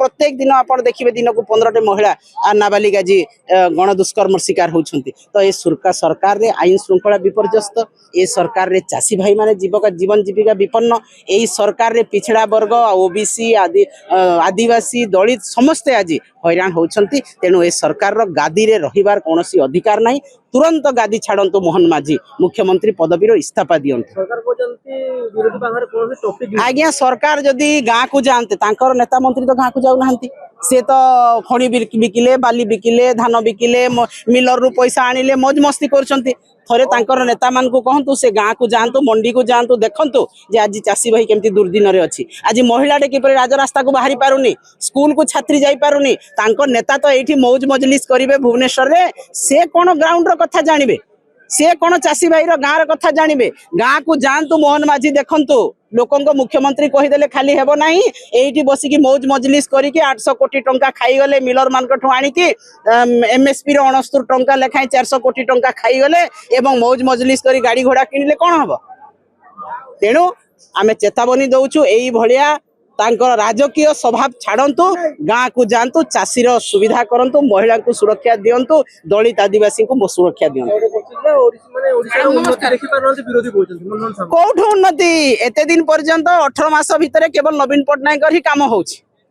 प्रत्येक दिन आप देखिए दिन को 15 महिला नाबालिग आज गणदुष्कर्म शिकार होती। तो ये सरकार रे आईन श्रृंखला विपर्यस्त, ये सरकार रे चाषी भाई माने जीवन जीविका विपन्न, यही सरकार रे पिछड़ा वर्ग ओबीसी आदिवासी दलित समस्ते आज हैरान होती। तेणु ए सरकार रो गादी रे रहिबार कोनोसी अधिकार नहीं। तुरंत गादी छाड़ंतु मोहन माझी मुख्यमंत्री पदवी इस्तीफा दियंतु। आज्ञा सरकार जदि गाँ को जाते तांकर नेता मंत्री तो गाँ को जाऊ नाहंती, से तो खणी बिकिले बाली बिकिले धान बिकिले मिलर रु पैसा आनिले मौज मस्ती करछंती। थरे तांकर नेता मान को कहंतु से गाँ को जातु मंडी को जातु देखंतु जे आज चाषी भाई केमती दुर्दिन रे अछि। आज महिलाटे किपरि राजरास्ता को बाहरी पारुनी, स्कूल को छात्री जाई पारुनी, तांकर नेता तो एठी मौज मजलिस करिवे भुवनेश्वर रे। से कोन ग्राउंड रो कथा जानिबे, से कोन चाषी भाई रो गाँ रो कथा जानिबे। गाँ को जातु मोहन माझी देखंतु लोकंको मुख्यमंत्री कहीदेले खाली हेबो नाही। एठी बसिकी मौज मजलिस करिके 800 कोटी टंका खाईगले मिलर मानकठू आनिकी एमएसपी रो 69 टंका लेखाय 400 कोटी टंका खाईगले एवं मौज मजलिस करी गाड़ी घोड़ा किनिले कोन हबो। तेणु आमे चेतावनी दउछु एई भलिया तांकर राजकीय स्वभाव छाड़ंतु, गाँ को जातु चाषीर सुविधा करंतु, महिला को सुरक्षा दियंतु, दलित आदिवासी को सुरक्षा दियंतु। कौठु उन्नति एते दिन पर्यंत 18 मास भितर केवल नवीन पट्टनायक ही काम होउछि।